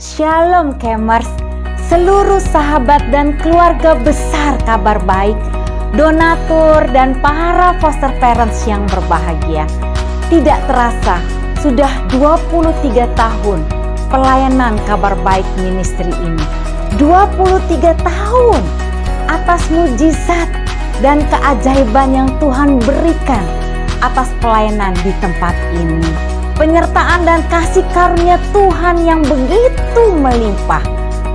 Shalom Kemers, seluruh sahabat dan keluarga besar Kabar Baik, donatur dan para foster parents yang berbahagia. Tidak terasa, sudah 23 tahun pelayanan Kabar Baik Ministry ini. 23 tahun atas mujizat dan keajaiban yang Tuhan berikan atas pelayanan di tempat ini. Penyertaan dan kasih karunia Tuhan yang begitu melimpah.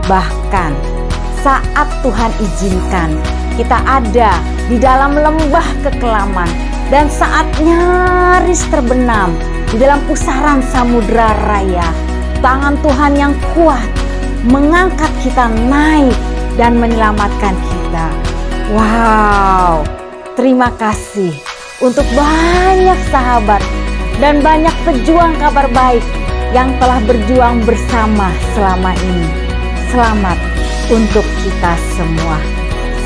Bahkan saat Tuhan izinkan kita ada di dalam lembah kekelaman dan saat nyaris terbenam di dalam pusaran samudra raya, tangan Tuhan yang kuat mengangkat kita naik dan menyelamatkan kita. Wow, terima kasih untuk banyak sahabat dan banyak pejuang Kabar Baik yang telah berjuang bersama selama ini. Selamat untuk kita semua.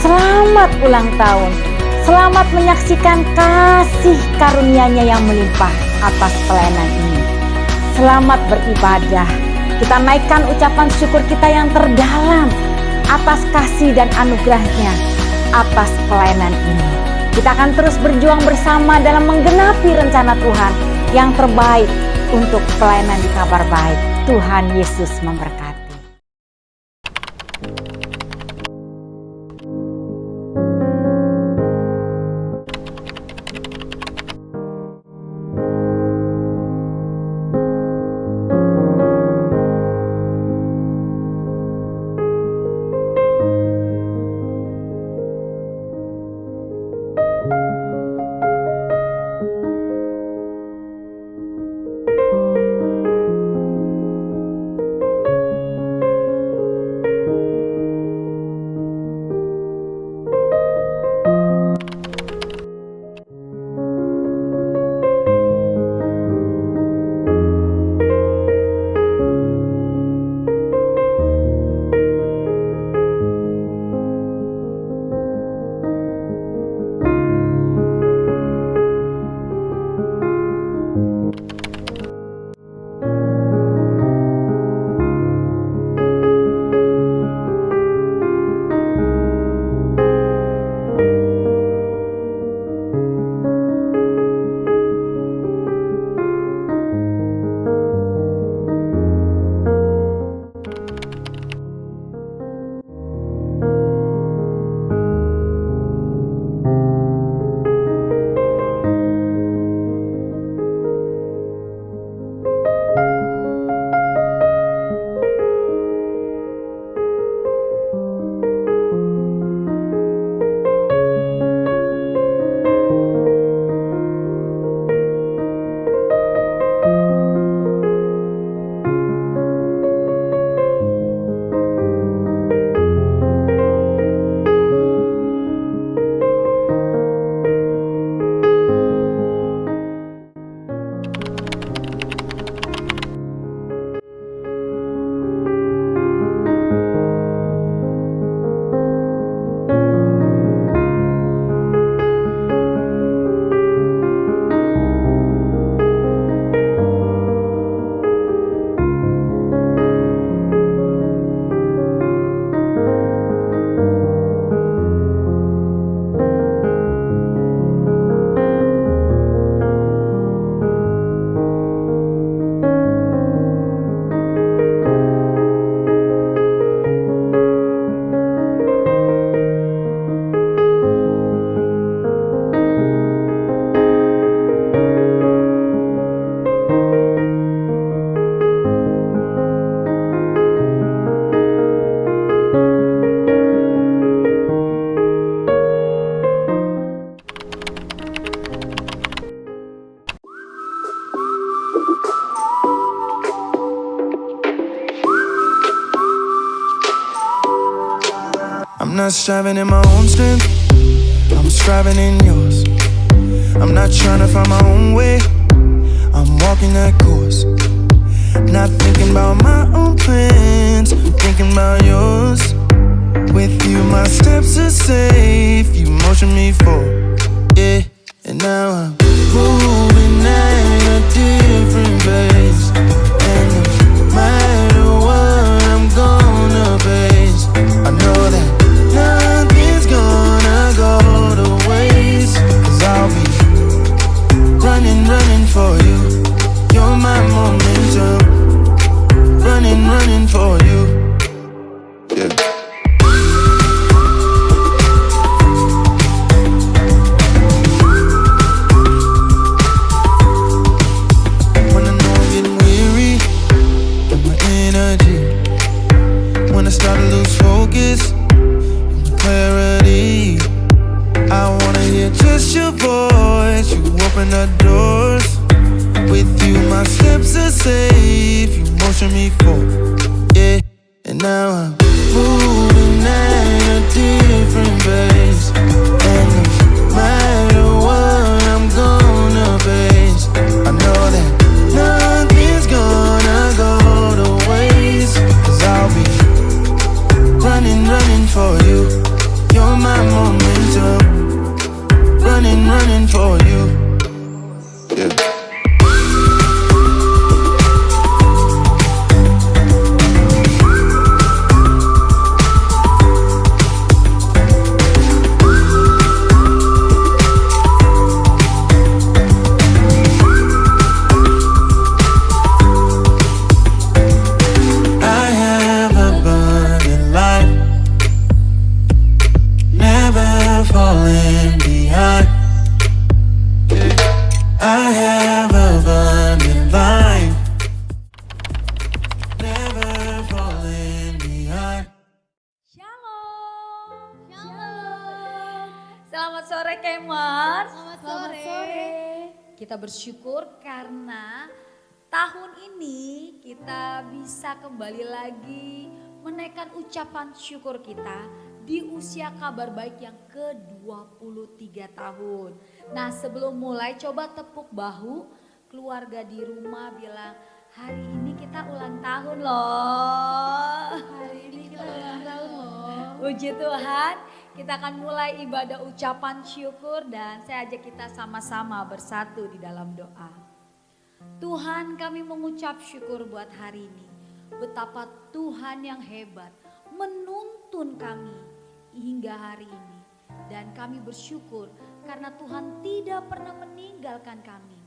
Selamat ulang tahun. Selamat menyaksikan kasih karunia-Nya yang melimpah atas pelayanan ini. Selamat beribadah. Kita naikkan ucapan syukur kita yang terdalam atas kasih dan anugerah-Nya atas pelayanan ini. Kita akan terus berjuang bersama dalam menggenapi rencana Tuhan yang terbaik untuk pelayanan di Kabar Baik. Tuhan Yesus memberkati. I'm not striving in my own strength, I'm striving in yours. I'm not trying to find my own way, I'm walking that course. Not thinking about my own plans, thinking about yours. With you my steps are safe, you motion me forward, yeah. And now I'm moving at a different pace, and no matter what it's your voice, you open the doors. With you my steps are safe, you motion me forward, yeah. And now I'm moving at a different pace, and no matter what I'm gonna face, I know that nothing's gonna go to waste. 'Cause I'll be running, running for you. You're my momentum. Running, running for you. Yeah. Selamat sore Kemers. Selamat sore. Kita bersyukur karena tahun ini kita bisa kembali lagi menaikkan ucapan syukur kita di usia Kabar Baik yang ke-23 tahun. Nah, sebelum mulai coba tepuk bahu keluarga di rumah bilang, hari ini kita ulang tahun loh. Hari ini kita ulang tahun loh. Puji Tuhan, kita akan mulai ibadah ucapan syukur dan saya ajak kita sama-sama bersatu di dalam doa. Tuhan, kami mengucap syukur buat hari ini. Betapa Tuhan yang hebat menuntun kami hingga hari ini. Dan kami bersyukur karena Tuhan tidak pernah meninggalkan kami.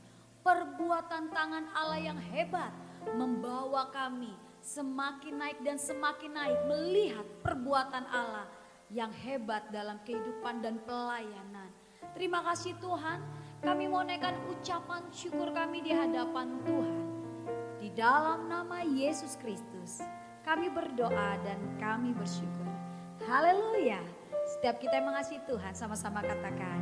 Perbuatan tangan Allah yang hebat membawa kami semakin naik dan semakin naik melihat perbuatan Allah yang hebat dalam kehidupan dan pelayanan. Terima kasih Tuhan, kami mau naikkan ucapan syukur kami di hadapan Tuhan. Di dalam nama Yesus Kristus, kami berdoa dan kami bersyukur. Haleluya. Setiap kita yang mengasihi Tuhan sama-sama katakan,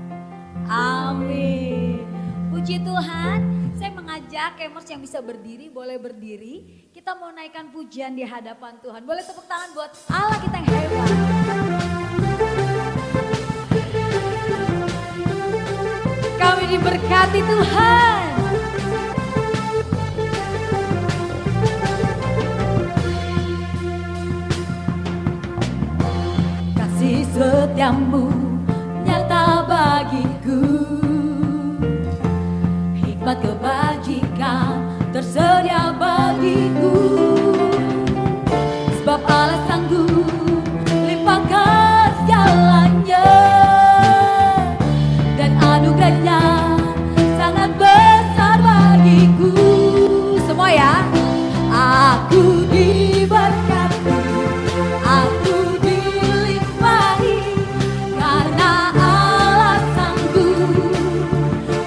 amin. Puji Tuhan, saya mengajak Kemers yang bisa berdiri, boleh berdiri. Kita mau naikkan pujian di hadapan Tuhan. Boleh tepuk tangan buat Allah kita yang hebat. Kami diberkati Tuhan. Kasih setiamu nyata bagiku. Hikmat kebajikan tersedia bagiku. Sebab Allah sanggup limpahkan jalannya. Dan anugerahnya sangat besar bagiku. Semua ya. Aku diberkati, aku dilimpahi, karena Allah sanggup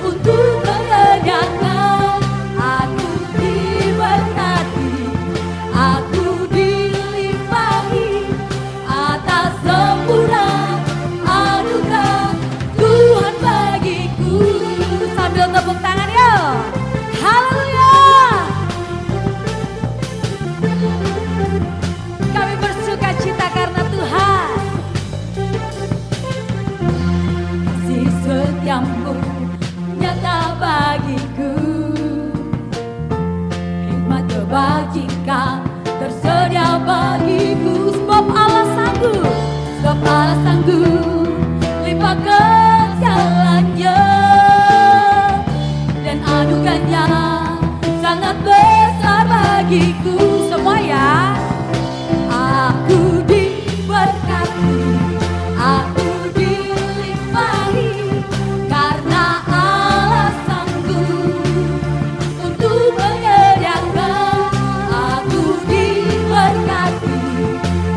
untuk menyediakan. Aku diberkati, aku dilimpahi, atas sempurna anugerah Tuhan bagiku. Sambil tepuk tangan yuk. Haleluya. Kami bersuka cita karena Tuhan. Kasih setiamu nyata bagiku. Hikmat kebajikan tersedia bagiku. Sebab Allah sanggup, sebab Allah sanggup limpahkan jalannya. Dan anugerahnya sangat besar bagiku. Semua ya. Aku diberkati, aku dilimpahi, karena Allah sanggup untuk menyediakan. Aku diberkati,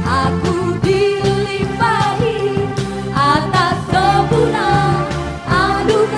aku dilimpahi, atas sempurna anugerah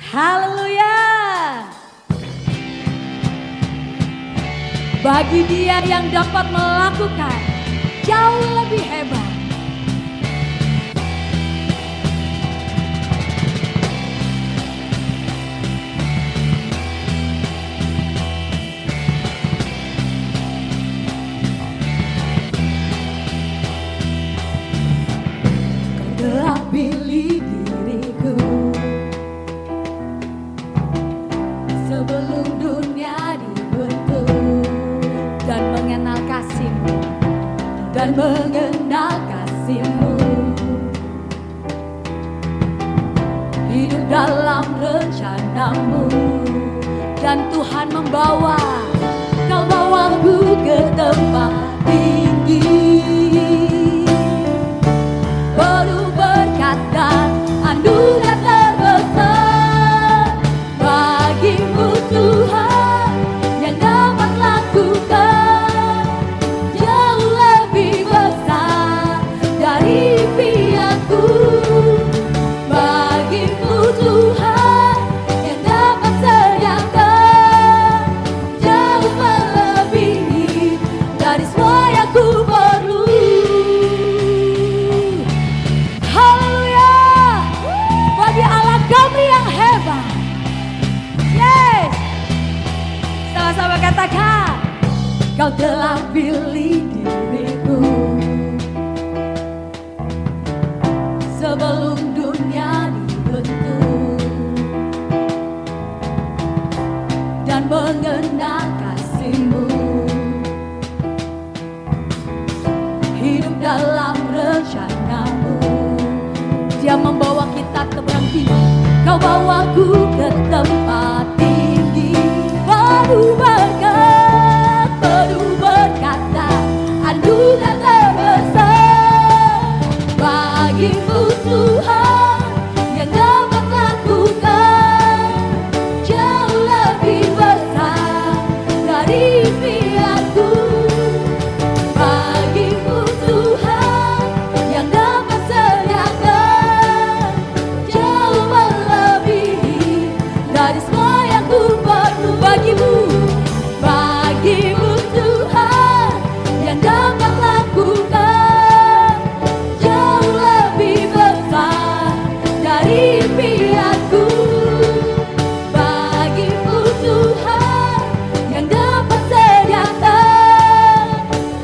Haleluya. Bagi dia yang dapat melakukan jauh lebih hebat. Telah pilih diriku sebelum dunia dibentuk, dan mengenal kasih-Mu, dan mengenal kasih-Mu. Hidup dalam rencana-Mu, dan Tuhan membawa, Kau bawaku ke tempat tinggi. Penuh berkat dan anugerah terbesar bagimu Tuhan, yang dapat lakukan jauh lebih besar dari impianku. Bagimu Tuhan, yang dapat sediakan jauh melebihi dari semua yang ku perlu. Haleluya. Bagi Allah kami yang hebat. Yes. Sama-sama katakan, Kau telah pilih diriku sebelum dunia dibentuk, dan mengenal kasih-Mu. Hidup dalam rencana-Mu, Dia membawa kita terbang tinggi. Kau bawaku ke tempat tinggi. Penuh berkat dan anugerah terbesar bagimu Tuhan, yang dapat lakukan jauh lebih besar dari impianku. Bagimu Tuhan, yang dapat sediakan jauh melebihi dari semua yang ku perlu. Bagimu Tuhan, yang dapat lakukan jauh lebih besar dari impianku. Bagimu Tuhan, yang dapat sediakan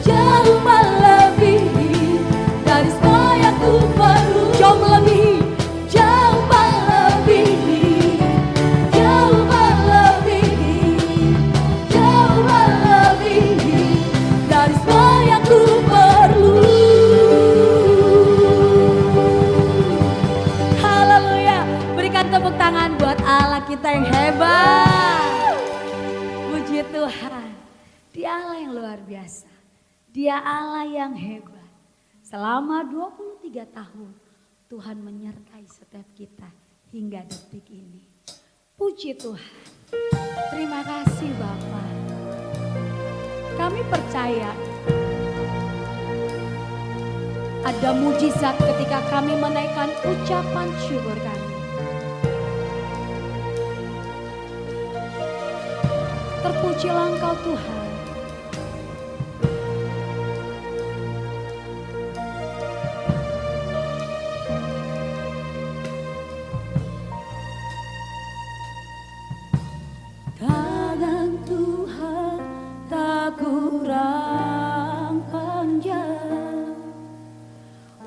jauh melebihi dari semua yang ku perlu. Jauh melebihi, jauh melebihi, jauh melebihi, jauh melebihi dari semua yang ku perlu. Haleluya. Berikan tepuk tangan buat Allah kita yang hebat. Puji Tuhan. Dia Allah yang luar biasa. Dia Allah yang hebat. Selama 23 tahun Tuhan menyertai setiap kita hingga detik ini. Puji Tuhan. Terima kasih Bapak. Kami percaya ada mujizat ketika kami menaikkan ucapan syukur kami. Terpujilah Engkau Tuhan. Tangan Tuhan tak kurang panjang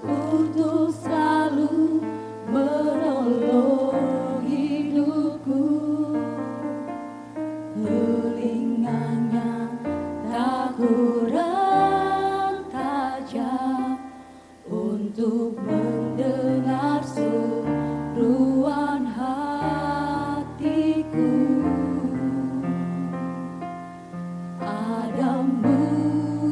untuk selalu menolong hidupku. Telinganya tak kurang tajam untuk mendengar seruan hatiku. Ada mujizat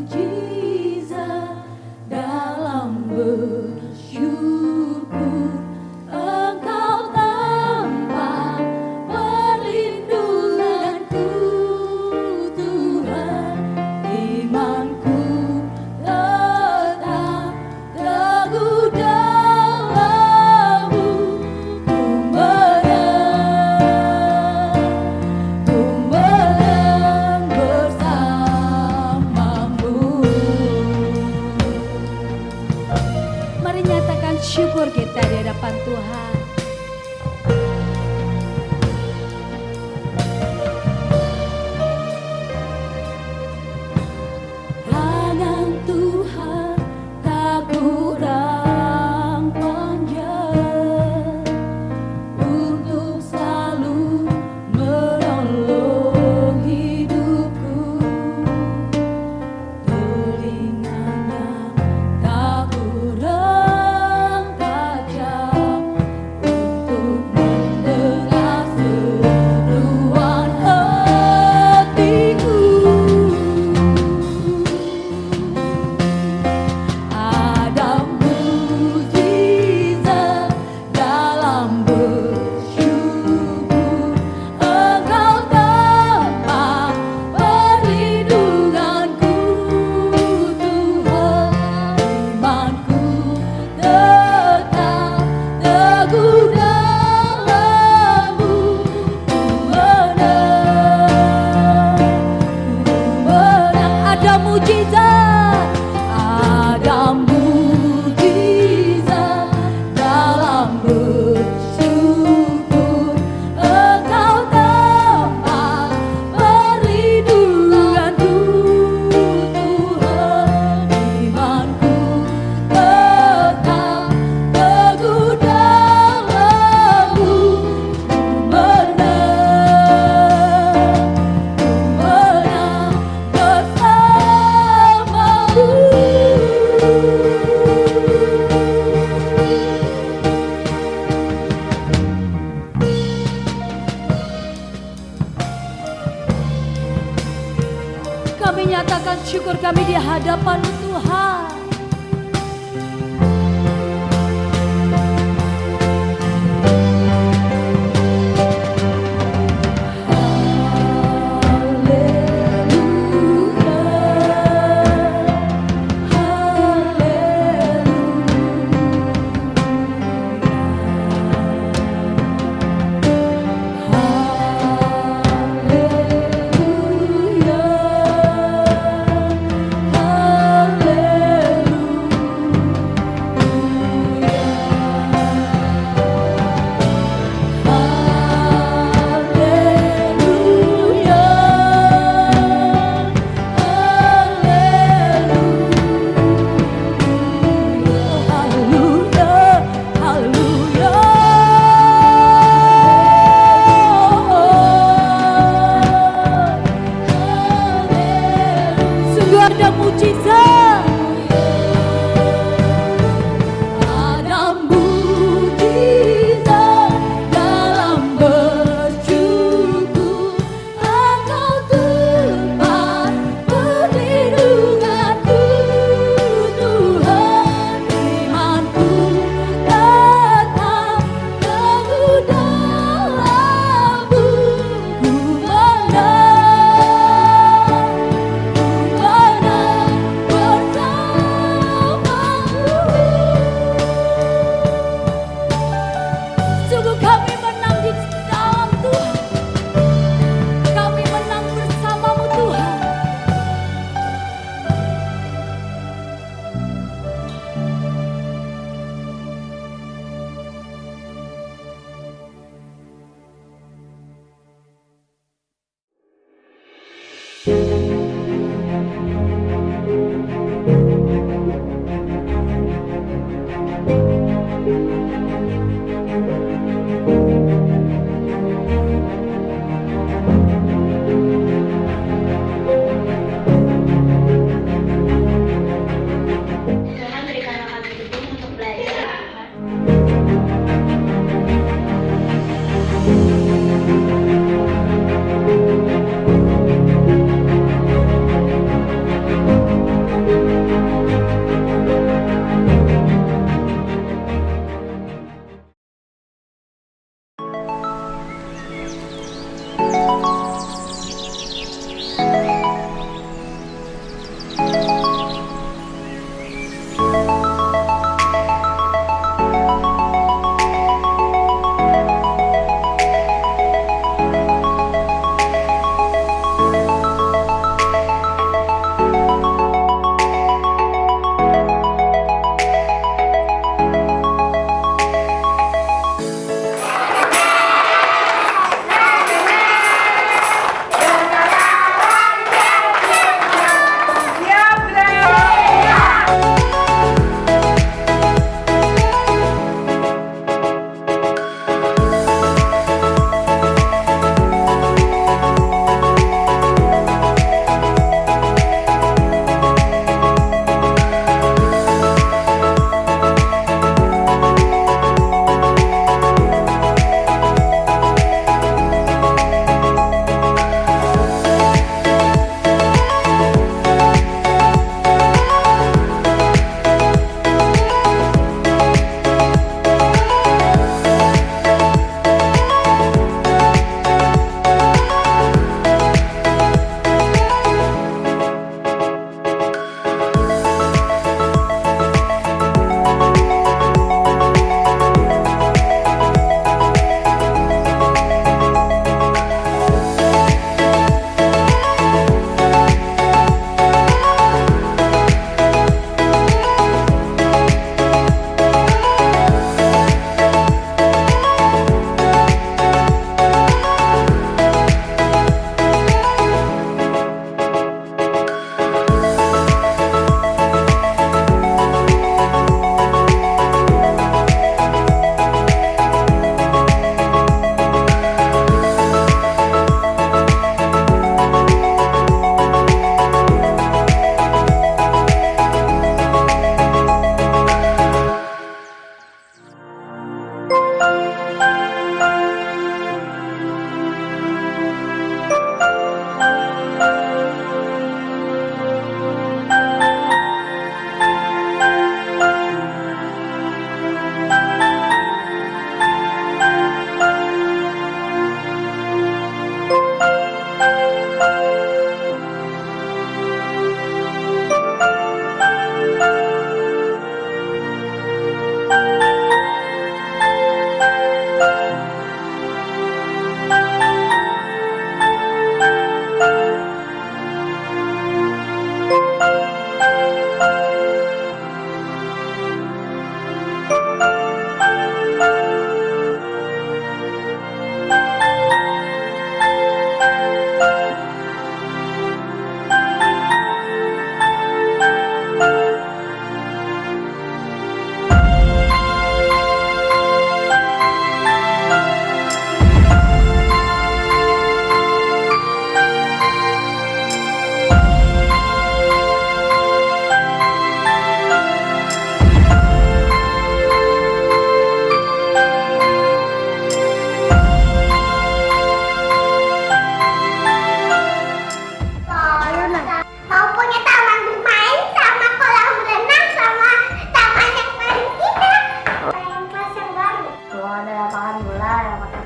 menyatakan syukur kami di hadapan Tuhan. Haleluya.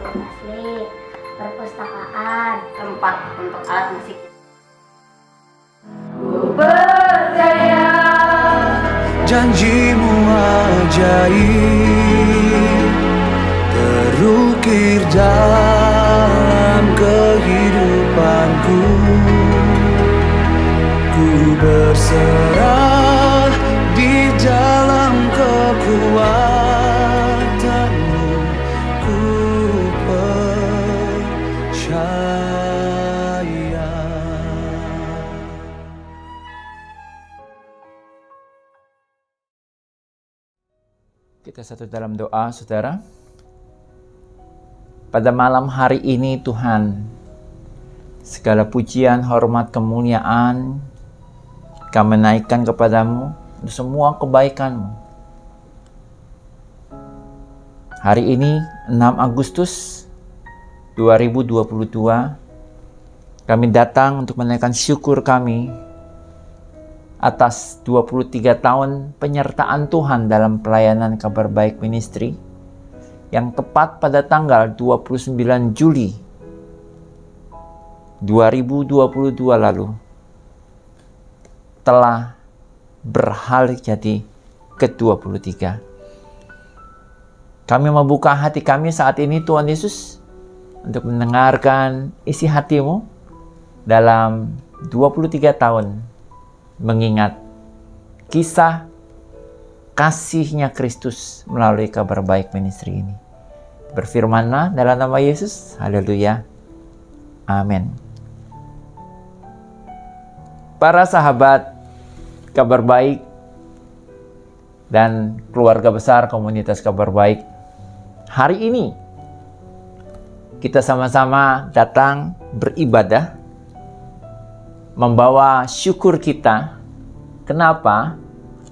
asli, perpustakaan, tempat untuk alat musik. Janjimu ajaib terukir dalam kehidupanku. Ku berserah di dalam kekuatanmu. Ku percaya. Kita satu dalam doa, saudara. Pada malam hari ini Tuhan, segala pujian, hormat, kemuliaan kami naikkan kepadamu untuk semua kebaikan-Mu. Hari ini 6 Agustus 2022, kami datang untuk menaikkan syukur kami atas 23 tahun penyertaan Tuhan dalam pelayanan Kabar Baik Ministry yang tepat pada tanggal 29 Juli 2022 lalu telah berhari jadi ke-23. Kami membuka hati kami saat ini Tuhan Yesus untuk mendengarkan isi hati-Mu dalam 23 tahun mengingat kisah kasih-Nya Kristus melalui Kabar Baik Ministry ini. Berfirmanlah dalam nama Yesus. Haleluya. Amin. Para sahabat Kabar Baik dan keluarga besar komunitas Kabar Baik, hari ini kita sama-sama datang beribadah, membawa syukur kita. Kenapa?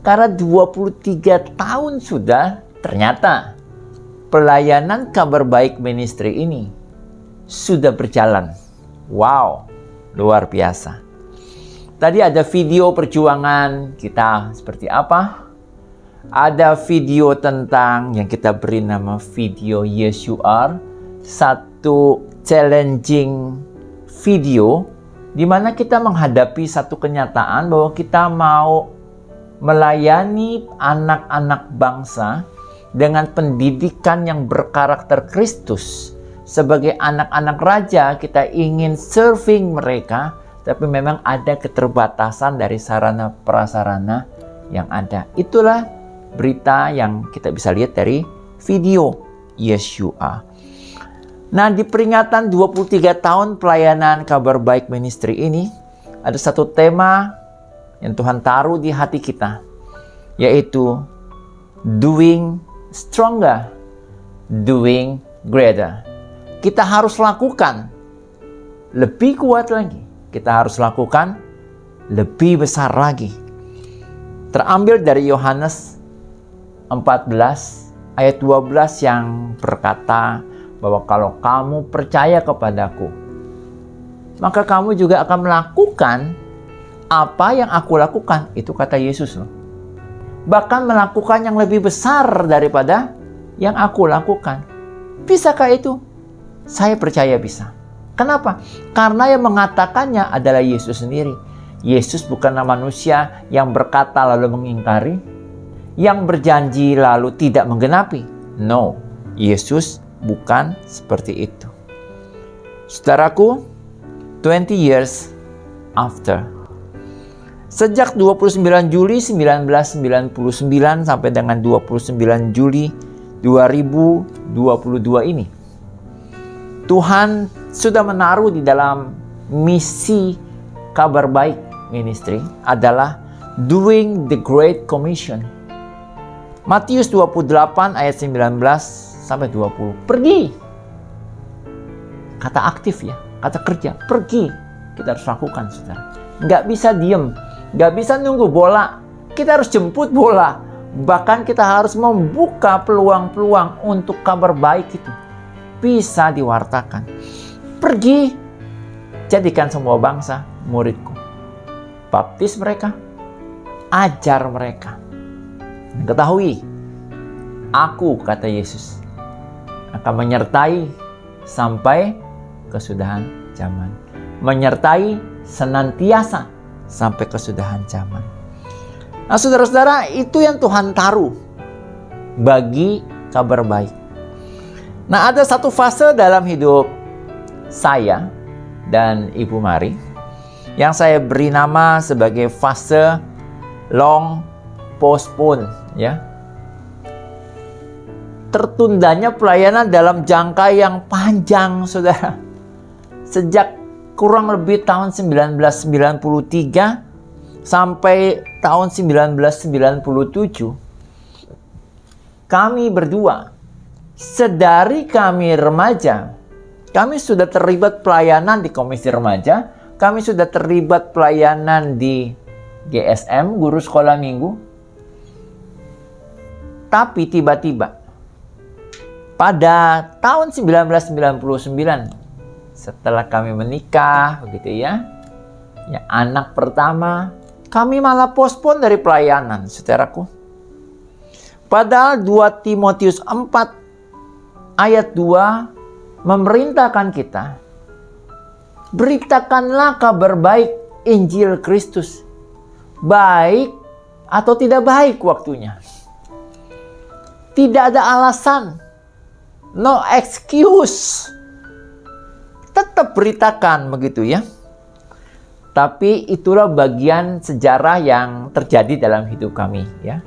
Karena 23 tahun sudah ternyata pelayanan Kabar Baik Ministry ini sudah berjalan. Wow, luar biasa. Tadi ada video perjuangan kita seperti apa? Ada video tentang yang kita beri nama video Yes You Are. Satu challenging video di mana kita menghadapi satu kenyataan bahwa kita mau melayani anak-anak bangsa dengan pendidikan yang berkarakter Kristus. Sebagai anak-anak raja, kita ingin serving mereka, tapi memang ada keterbatasan dari sarana prasarana yang ada. Itulah berita yang kita bisa lihat dari video Yes You Are. Nah, di peringatan 23 tahun pelayanan Kabar Baik Ministry ini, ada satu tema yang Tuhan taruh di hati kita, yaitu doing stronger, doing greater. Kita harus lakukan lebih kuat lagi. Kita harus lakukan lebih besar lagi. Terambil dari Yohanes 14 ayat 12 yang berkata bahwa kalau kamu percaya kepadaku, maka kamu juga akan melakukan apa yang aku lakukan. Itu kata Yesus loh. Bahkan melakukan yang lebih besar daripada yang aku lakukan. Bisakah itu? Saya percaya bisa. Kenapa? Karena yang mengatakannya adalah Yesus sendiri. Yesus bukanlah manusia yang berkata lalu mengingkari, yang berjanji lalu tidak menggenapi. No, Yesus bukan seperti itu. Saudaraku, 20 years after. Sejak 29 Juli 1999 sampai dengan 29 Juli 2022 ini, Tuhan sudah menaruh di dalam misi Kabar Baik Ministry adalah doing the Great Commission. Matius 28 ayat 19 sampai 20. Pergi. Kata aktif ya, kata kerja. Pergi. Kita harus lakukan, saudara. Nggak bisa diem. Nggak bisa nunggu bola. Kita harus jemput bola. Bahkan kita harus membuka peluang-peluang untuk kabar baik itu bisa diwartakan. Pergi, jadikan semua bangsa muridku. Baptis mereka, ajar mereka. Ketahui, aku, kata Yesus, akan menyertai sampai kesudahan zaman. Menyertai senantiasa sampai kesudahan zaman. Nah, saudara-saudara, itu yang Tuhan taruh bagi kabar baik. Nah, ada satu fase dalam hidup saya dan Ibu Mari yang saya beri nama sebagai fase long postpone, ya. Tertundanya pelayanan dalam jangka yang panjang, saudara. Sejak kurang lebih tahun 1993 sampai tahun 1997, kami berdua, sedari kami remaja, kami sudah terlibat pelayanan di Komisi Remaja, kami sudah terlibat pelayanan di GSM, Guru Sekolah Minggu. Tapi tiba-tiba pada tahun 1999, setelah kami menikah, begitu ya, anak pertama, kami malah postpone dari pelayanan, saudaraku. Padahal 2 Timotius 4 ayat 2 memerintahkan kita, beritakanlah kabar baik Injil Kristus, baik atau tidak baik waktunya. Tidak ada alasan, no excuse. Tetap beritakan, begitu ya. Tapi itulah bagian sejarah yang terjadi dalam hidup kami, ya.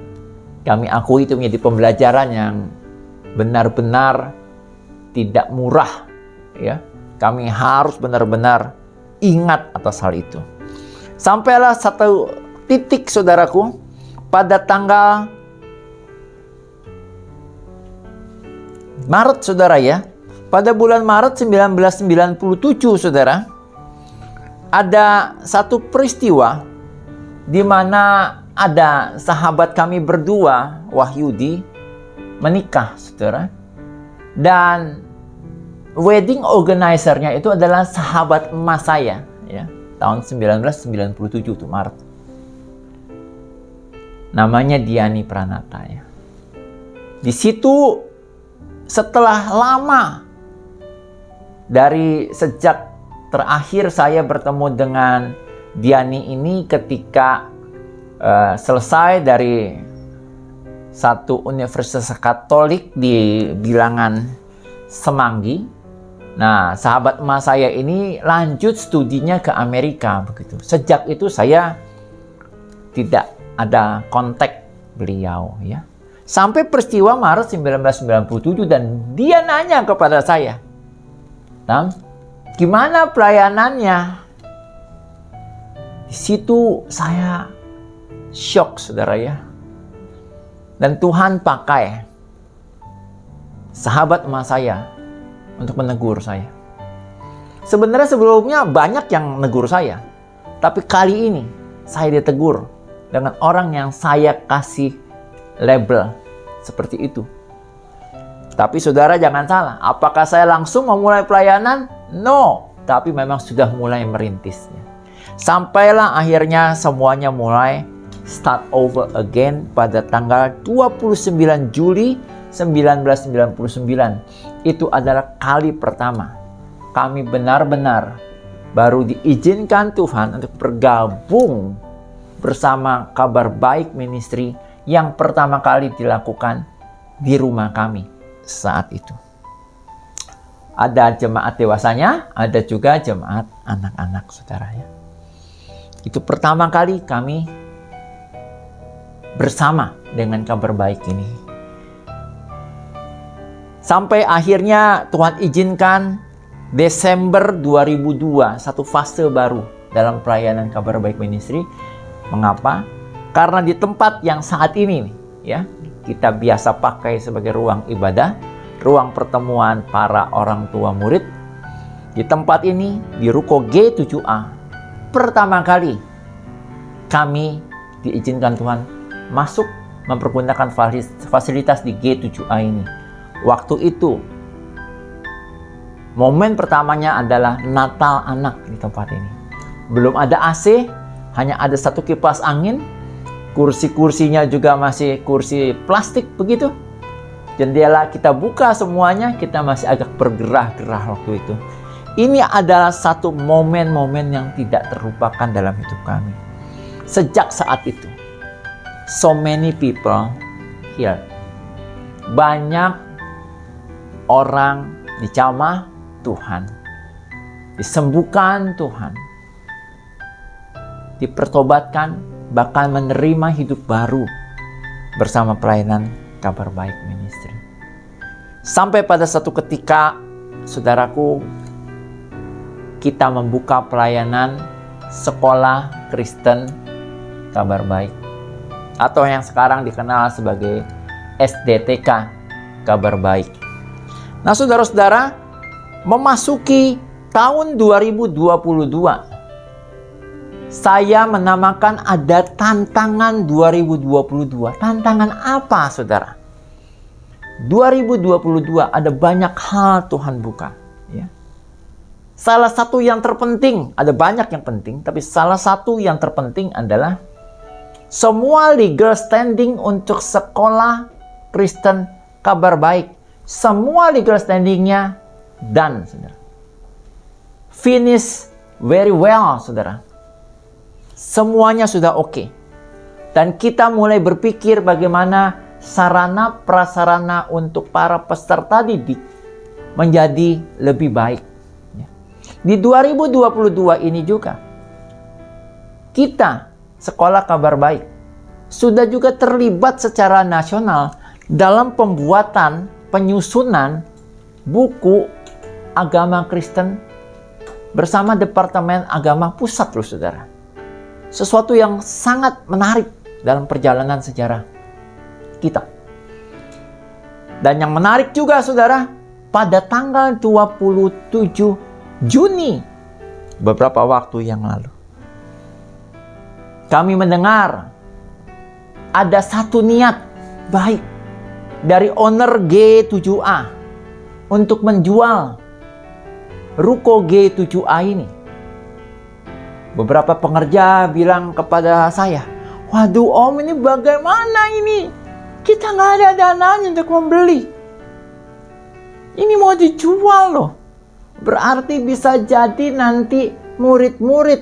Kami akui itu menjadi pembelajaran yang benar-benar tidak murah, ya. Kami harus benar-benar ingat atas hal itu. Sampailah satu titik, saudaraku, pada tanggal Maret, saudara ya. Pada bulan Maret 1997, saudara, ada satu peristiwa di mana ada sahabat kami berdua, Wahyudi, menikah, saudara. Dan wedding organizer-nya itu adalah sahabat emas saya, ya. Tahun 1997 itu Maret. Namanya Diani Pranata, ya. Di situ setelah lama dari sejak terakhir saya bertemu dengan Diani ini ketika selesai dari satu universitas Katolik di bilangan Semanggi. Nah, sahabat emas saya ini lanjut studinya ke Amerika, begitu. Sejak itu saya tidak ada kontak beliau, ya. Sampai peristiwa Maret 1997 dan dia nanya kepada saya, "Tam, gimana pelayanannya?" Di situ saya shock, saudara ya. Dan Tuhan pakai sahabat emas saya untuk menegur saya. Sebenarnya sebelumnya banyak yang menegur saya, tapi kali ini saya ditegur dengan orang yang saya kasih label seperti itu. Tapi saudara jangan salah, apakah saya langsung memulai pelayanan? No, tapi memang sudah mulai merintisnya. Sampailah akhirnya semuanya mulai start over again pada tanggal 29 Juli 1999. Itu adalah kali pertama kami benar-benar baru diizinkan Tuhan untuk bergabung bersama Kabar Baik Ministry yang pertama kali dilakukan di rumah kami saat itu. Ada jemaat dewasanya, ada juga jemaat anak-anak, saudara ya. Itu pertama kali kami bersama dengan Kabar Baik ini. Sampai akhirnya Tuhan izinkan Desember 2002 satu fase baru dalam pelayanan Kabar Baik Ministry. Mengapa? Karena di tempat yang saat ini ya, kita biasa pakai sebagai ruang ibadah, ruang pertemuan para orang tua murid. Di tempat ini, di Ruko G7A, pertama kali kami diizinkan Tuhan masuk mempergunakan fasilitas di G7A ini. Waktu itu, momen pertamanya adalah Natal anak di tempat ini. Belum ada AC, hanya ada satu kipas angin. Kursi-kursinya juga masih kursi plastik begitu. jendela kita buka semuanya, kita masih agak bergerah-gerah waktu itu. Ini adalah satu momen-momen yang tidak terlupakan dalam hidup kami. Sejak saat itu, so many people healed. Banyak orang dijamah Tuhan, disembuhkan Tuhan, dipertobatkan, bahkan menerima hidup baru bersama pelayanan Kabar Baik Ministry. Sampai pada satu ketika, saudaraku, kita membuka pelayanan Sekolah Kristen Kabar Baik, atau yang sekarang dikenal sebagai SDTK Kabar Baik. Nah, saudara-saudara, memasuki tahun 2022, saya menamakan ada tantangan 2022. Tantangan apa, saudara? 2022 ada banyak hal Tuhan buka. Ya. Salah satu yang terpenting, ada banyak yang penting, tapi salah satu yang terpenting adalah semua legal standing untuk Sekolah Kristen Kabar Baik. Semua legal standingnya done, saudara. Finish very well, saudara. Semuanya sudah oke. Dan kita mulai berpikir bagaimana sarana prasarana untuk para peserta didik menjadi lebih baik. Di 2022 ini juga, kita, Sekolah Kabar Baik, sudah juga terlibat secara nasional dalam pembuatan, penyusunan buku agama Kristen bersama Departemen Agama Pusat, loh saudara. Sesuatu yang sangat menarik dalam perjalanan sejarah kita. Dan yang menarik juga, saudara, pada tanggal 27 Juni, beberapa waktu yang lalu, kami mendengar ada satu niat baik dari owner G7A untuk menjual ruko G7A ini. Beberapa pengerja bilang kepada saya, "Waduh om, ini bagaimana ini? Kita nggak ada dananya untuk membeli. Ini mau dijual loh. Berarti bisa jadi nanti murid-murid,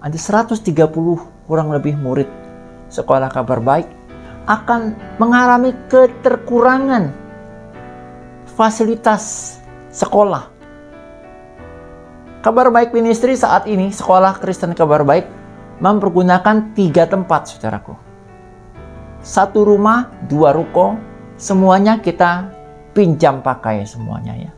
ada 130 kurang lebih murid Sekolah Kabar Baik akan mengalami keterkurangan fasilitas sekolah." Kabar Baik Ministry saat ini, Sekolah Kristen Kabar Baik, mempergunakan 3 tempat, saudaraku. 1 rumah, 2 ruko, semuanya kita pinjam pakai semuanya ya.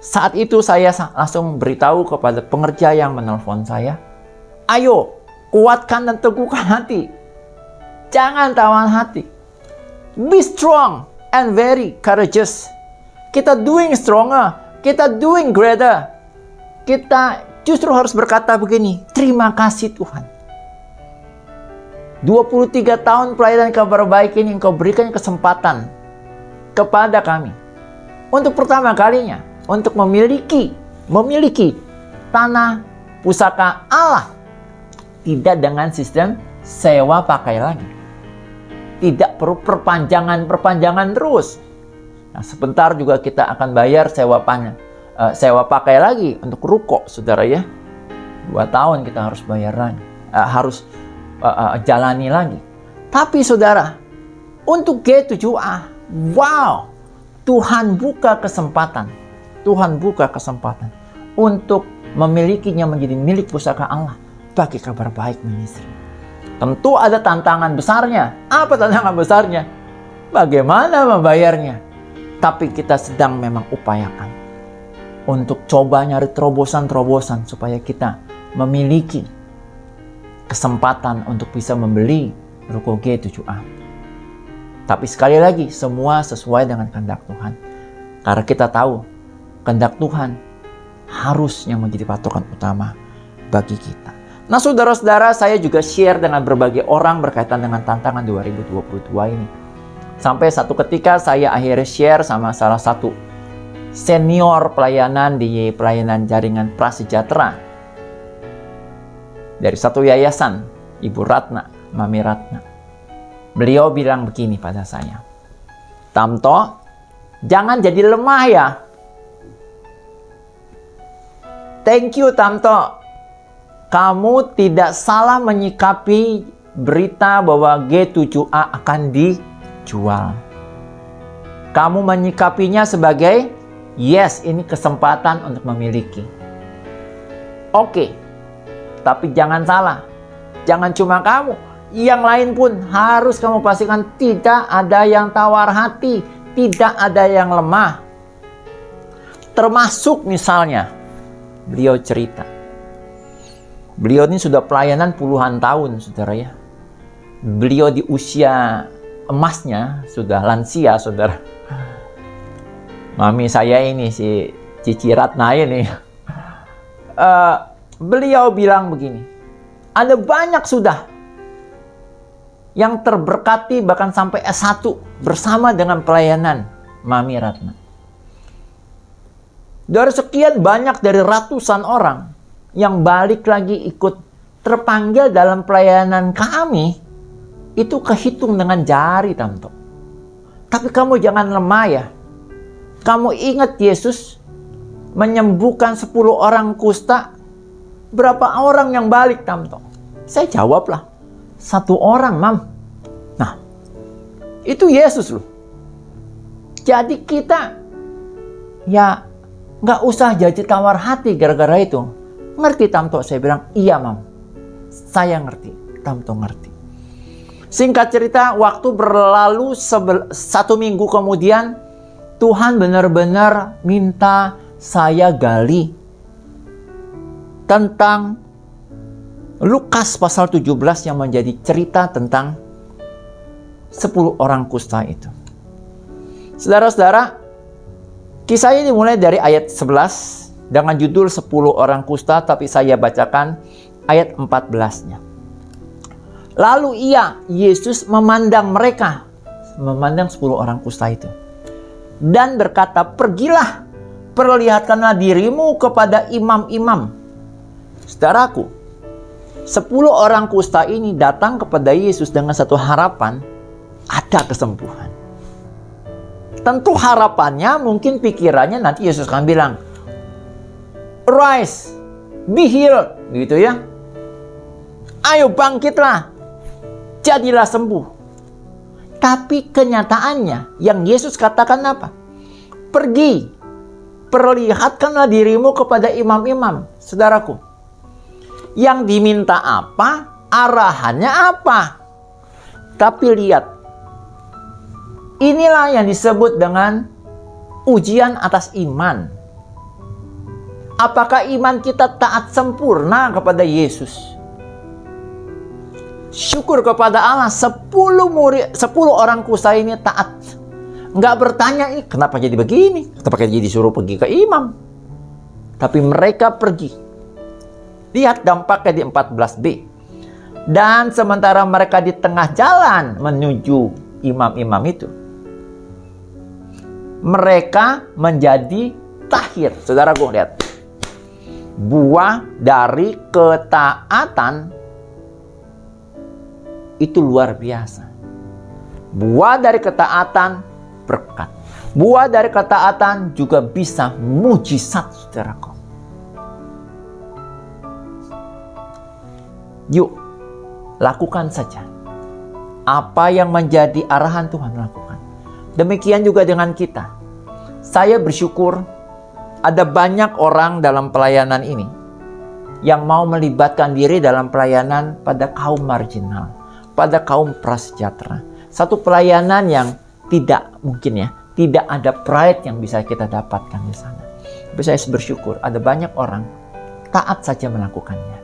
Saat itu saya langsung beritahu kepada pengerja yang menelpon saya, "Ayo, kuatkan dan teguhkan hati. Jangan tawan hati. Be strong and very courageous. Kita doing stronger, kita doing greater. Kita justru harus berkata begini, terima kasih Tuhan. 23 tahun pelayanan Kabar Baik ini Engkau berikan kesempatan kepada kami untuk pertama kalinya untuk memiliki tanah pusaka Allah, tidak dengan sistem sewa pakai lagi, tidak perlu perpanjangan terus. Nah, sebentar juga kita akan bayar sewa pakai lagi untuk ruko, saudara ya. 2 tahun kita harus bayar lagi, harus jalani lagi. Tapi saudara, untuk G7A, wow, Tuhan buka kesempatan untuk memilikinya menjadi milik pusaka Allah bagi Kabar Baik Ministry. Tentu ada tantangan besarnya. Apa tantangan besarnya? Bagaimana membayarnya? Tapi kita sedang memang upayakan untuk coba nyari terobosan-terobosan supaya kita memiliki kesempatan untuk bisa membeli ruko G7A. Tapi sekali lagi, semua sesuai dengan kehendak Tuhan. Karena kita tahu, kehendak Tuhan harusnya menjadi patokan utama bagi kita. Nah saudara-saudara, saya juga share dengan berbagai orang berkaitan dengan tantangan 2022 ini. Sampai satu ketika saya akhirnya share sama salah satu senior pelayanan di pelayanan jaringan Prasejahtera dari satu yayasan, Ibu Ratna, Mami Ratna. Beliau bilang begini pada saya, "Tamto, jangan jadi lemah ya." Thank you Tamto. Kamu tidak salah menyikapi berita bahwa G7A akan dijual. Kamu menyikapinya sebagai, yes, ini kesempatan untuk memiliki. Oke, tapi jangan salah. Jangan cuma kamu. Yang lain pun harus kamu pastikan tidak ada yang tawar hati. Tidak ada yang lemah. Termasuk misalnya, beliau cerita. Beliau ini sudah pelayanan puluhan tahun, saudara ya. Beliau di usia emasnya, sudah lansia, saudara. Mami saya ini, si Cici Ratna ini. Beliau bilang begini, ada banyak sudah yang terberkati bahkan sampai S1 bersama dengan pelayanan Mami Ratna. Dari sekian banyak, dari ratusan orang yang balik lagi ikut terpanggil dalam pelayanan kami, itu kehitung dengan jari, Tamto. Tapi kamu jangan lemah ya. Kamu ingat Yesus menyembuhkan 10 orang kusta. Berapa orang yang balik, Tamto? Saya jawablah, 1 orang, Mam. Nah, itu Yesus loh. Jadi kita ya nggak usah jadi tawar hati gara-gara itu. Ngerti Tamto? Saya bilang, iya Mam. Saya ngerti. Tamto ngerti. Singkat cerita, waktu berlalu 1 minggu kemudian, Tuhan benar-benar minta saya gali tentang Lukas pasal 17 yang menjadi cerita tentang 10 orang kusta itu. Saudara-saudara, kisah ini dimulai dari ayat 11 dengan judul 10 orang kusta, tapi saya bacakan ayat 14-nya. Lalu Yesus memandang mereka, memandang 10 orang kusta itu, dan berkata, "Pergilah, perlihatkanlah dirimu kepada imam-imam." Saudaraku, 10 orang kusta ini datang kepada Yesus dengan satu harapan, ada kesembuhan. Tentu harapannya, mungkin pikirannya nanti Yesus akan bilang, "Rise, be healed," gitu ya. Ayo bangkitlah, jadilah sembuh. Tapi kenyataannya yang Yesus katakan apa? Pergi, perlihatkanlah dirimu kepada imam-imam. Saudaraku, yang diminta apa? Arahannya apa? Tapi lihat, inilah yang disebut dengan ujian atas iman. Apakah iman kita taat sempurna kepada Yesus? Syukur kepada Allah, 10 orang kusta ini taat. Nggak bertanya, kenapa jadi begini? Kenapa jadi disuruh pergi ke imam? Tapi mereka pergi. Lihat dampaknya di 14b. Dan sementara mereka di tengah jalan menuju imam-imam itu, mereka menjadi tahir. Saudaraku, lihat. Buah dari ketaatan itu luar biasa. Buah dari ketaatan berkat. Buah dari ketaatan juga bisa mujizat, saudaraku. Yuk, lakukan saja apa yang menjadi arahan Tuhan, lakukan. Demikian juga dengan kita. Saya bersyukur ada banyak orang dalam pelayanan ini yang mau melibatkan diri dalam pelayanan pada kaum marginal, pada kaum prasejahtera. Satu pelayanan yang tidak mungkin ya, tidak ada pride yang bisa kita dapatkan di sana. Tapi saya bersyukur ada banyak orang taat saja melakukannya.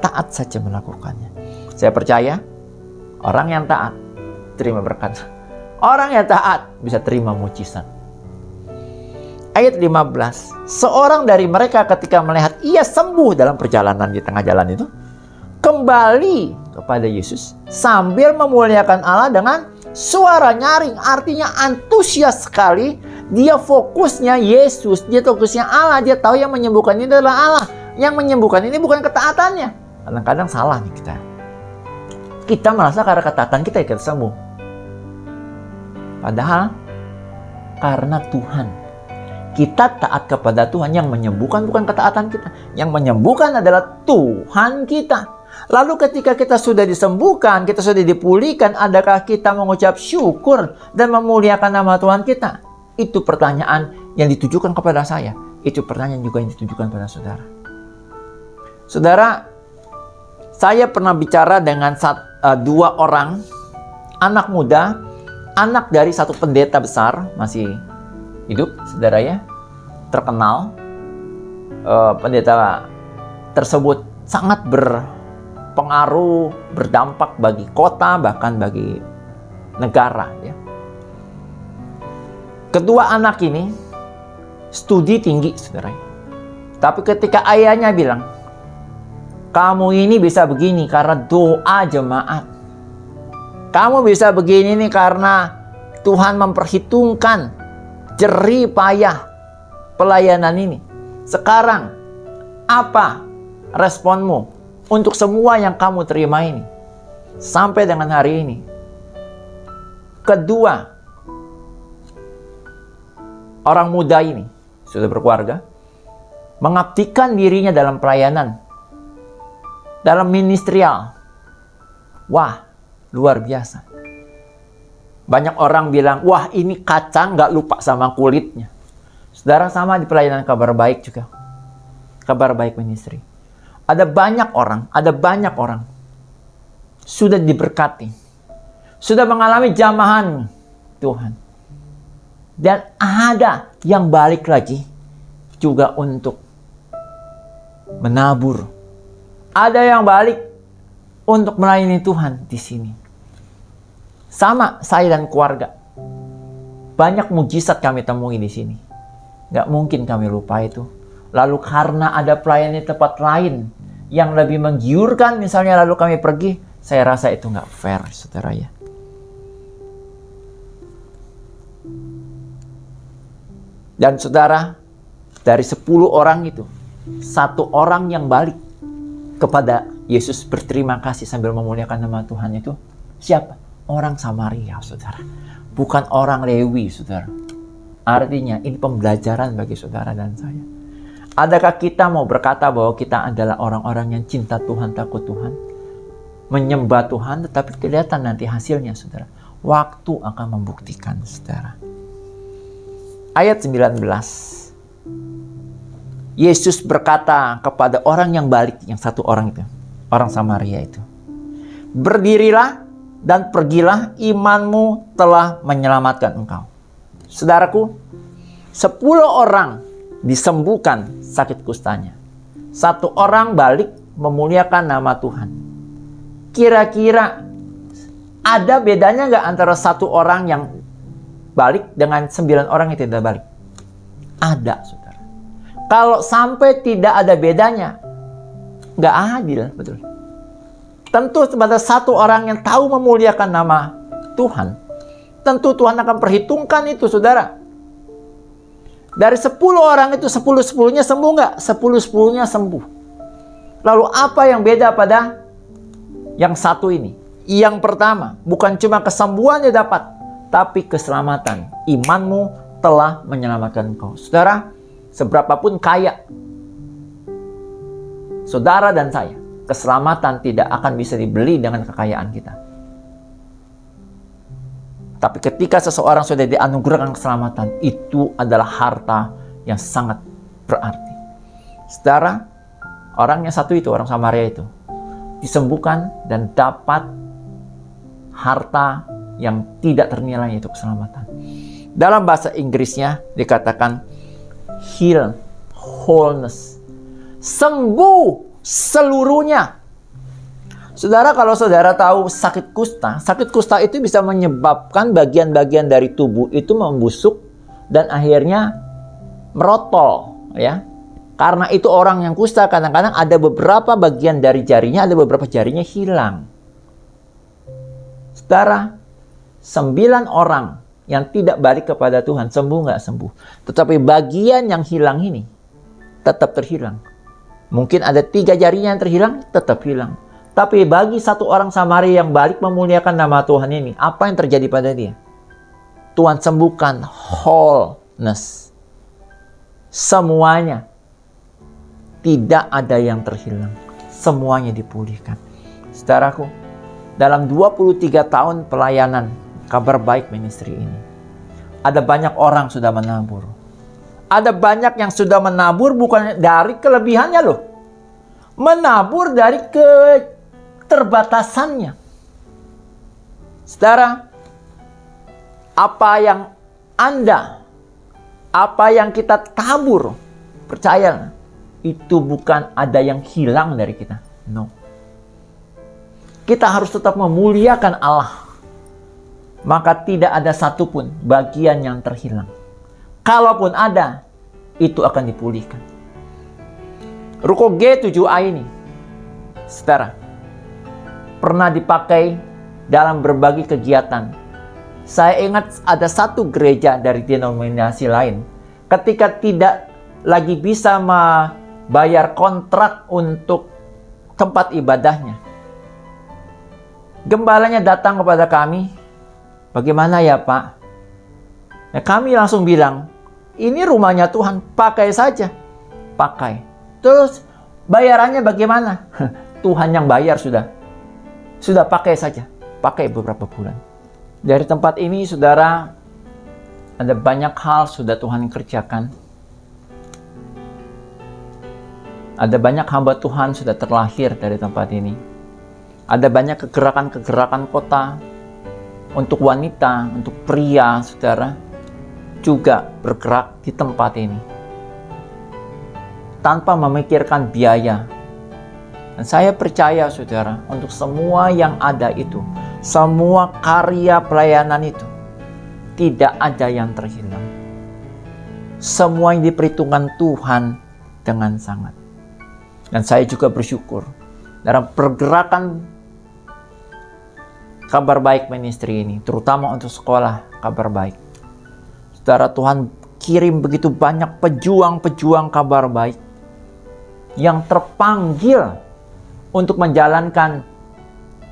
Taat saja melakukannya. Saya percaya orang yang taat terima berkat. Orang yang taat bisa terima mujizat. Ayat 15. Seorang dari mereka ketika melihat ia sembuh dalam perjalanan di tengah jalan itu, kembali kepada Yesus sambil memuliakan Allah dengan suara nyaring. Artinya antusias sekali. Dia fokusnya Yesus, dia fokusnya Allah. Dia tahu yang menyembuhkan ini adalah Allah. Yang menyembuhkan ini bukan ketaatannya. Kadang-kadang salah nih kita. kita merasa karena ketaatan kita sembuh. Padahal karena Tuhan. Kita taat kepada Tuhan. Yang menyembuhkan bukan ketaatan kita. Yang menyembuhkan adalah Tuhan kita. Lalu ketika kita sudah disembuhkan, kita sudah dipulihkan, adakah kita mengucap syukur dan memuliakan nama Tuhan kita? Itu pertanyaan yang ditujukan kepada saya. Itu pertanyaan juga yang ditujukan pada saudara. Saudara, saya pernah bicara dengan dua orang anak muda, anak dari satu pendeta besar, masih hidup, saudara ya, terkenal. Pendeta tersebut sangat berpengaruh, berdampak bagi kota, bahkan bagi negara. Ya. Kedua anak ini studi tinggi, saudara. Tapi ketika ayahnya bilang, kamu ini bisa begini karena doa jemaat. Kamu bisa begini nih karena Tuhan memperhitungkan jerih payah pelayanan ini. Sekarang, apa responmu untuk semua yang kamu terima ini? Sampai dengan hari ini. Kedua, orang muda ini, sudah berkeluarga, mengabdikan dirinya dalam pelayanan, dalam ministerial. Wah, luar biasa. Banyak orang bilang, wah ini kacang gak lupa sama kulitnya. Saudara, sama di pelayanan Kabar Baik juga. Kabar Baik Ministry. Ada banyak orang sudah diberkati. Sudah mengalami jamahan Tuhan. Dan ada yang balik lagi juga untuk menabur. Ada yang balik untuk melayani Tuhan di sini. Sama saya dan keluarga. Banyak mujizat kami temui di sini. Gak mungkin kami lupa itu. Lalu karena ada pelayanan di tempat lain yang lebih menggiurkan, misalnya lalu kami pergi, saya rasa itu gak fair, saudara ya. Dan saudara, dari 10 orang itu, 1 orang yang balik kepada Yesus berterima kasih sambil memuliakan nama Tuhan itu, siapa? Orang Samaria, saudara. Bukan orang Lewi, saudara. Artinya ini pembelajaran bagi saudara dan saya. Adakah kita mau berkata bahwa kita adalah orang-orang yang cinta Tuhan, takut Tuhan, menyembah Tuhan, tetapi kelihatan nanti hasilnya, saudara. Waktu akan membuktikan, saudara. Ayat 19. Yesus berkata kepada orang yang balik, yang 1 orang itu, orang Samaria itu. Berdirilah dan pergilah, imanmu telah menyelamatkan engkau. Saudaraku, 10 orang disembuhkan sakit kustanya. 1 orang balik memuliakan nama Tuhan. Kira-kira ada bedanya nggak antara 1 orang yang balik dengan 9 orang yang tidak balik? Ada, saudara. Kalau sampai tidak ada bedanya, nggak adil, betul. Tentu pada 1 orang yang tahu memuliakan nama Tuhan, tentu Tuhan akan perhitungkan itu, saudara. Dari 10 orang itu, 10-10-nya sembuh nggak? 10-10-nya sembuh. Lalu apa yang beda pada yang 1 ini? Yang pertama, bukan cuma kesembuhan dia dapat, tapi keselamatan. Imanmu telah menyelamatkan engkau. Saudara, seberapapun kaya saudara dan saya, keselamatan tidak akan bisa dibeli dengan kekayaan kita. Tapi ketika seseorang sudah dianugerahkan keselamatan, itu adalah harta yang sangat berarti. Saudara, orang yang 1 itu, orang Samaria itu, disembuhkan dan dapat harta yang tidak ternilai, itu keselamatan. Dalam bahasa Inggrisnya dikatakan heal, wholeness. Sembuh seluruhnya. Saudara, kalau saudara tahu sakit kusta itu bisa menyebabkan bagian-bagian dari tubuh itu membusuk dan akhirnya merotol, ya. Karena itu orang yang kusta kadang-kadang ada beberapa bagian dari jarinya, ada beberapa jarinya hilang. Saudara, 9 orang yang tidak balik kepada Tuhan, sembuh nggak sembuh. Tetapi bagian yang hilang ini tetap terhilang. Mungkin ada 3 jarinya yang terhilang, tetap hilang. Tapi bagi satu orang Samaria yang balik memuliakan nama Tuhan ini, apa yang terjadi pada dia? Tuhan sembuhkan wholeness. Semuanya. Tidak ada yang terhilang. Semuanya dipulihkan. Saudaraku, dalam 23 tahun pelayanan Kabar Baik Ministry ini, ada banyak orang sudah menabur. Ada banyak yang sudah menabur bukan dari kelebihannya loh. Menabur dari keterbatasannya. Saudara, apa yang kita tabur, percayalah, itu bukan ada yang hilang dari kita. No. Kita harus tetap memuliakan Allah. Maka tidak ada satupun bagian yang terhilang. Kalaupun ada, itu akan dipulihkan. Ruko G7A ini, saudara, pernah dipakai dalam berbagai kegiatan. Saya ingat ada satu gereja dari denominasi lain, ketika tidak lagi bisa membayar kontrak untuk tempat ibadahnya, gembalanya datang kepada kami, "Bagaimana ya Pak?" Nah, kami langsung bilang, "Ini rumahnya Tuhan, pakai saja." Pakai. Terus bayarannya bagaimana? Tuhan yang bayar sudah. Sudah pakai saja. Pakai beberapa bulan. Dari tempat ini, saudara, ada banyak hal sudah Tuhan kerjakan. Ada banyak hamba Tuhan sudah terlahir dari tempat ini. Ada banyak kegerakan-kegerakan kota untuk wanita, untuk pria, saudara, juga bergerak di tempat ini tanpa memikirkan biaya. Dan saya percaya, saudara, untuk semua yang ada itu, semua karya pelayanan itu, tidak ada yang terhilang. Semua yang diperhitungkan Tuhan dengan sangat. Dan saya juga bersyukur dalam pergerakan Kabar Baik Ministry ini, terutama untuk sekolah Kabar Baik. Saudara, Tuhan kirim begitu banyak pejuang-pejuang Kabar Baik yang terpanggil untuk menjalankan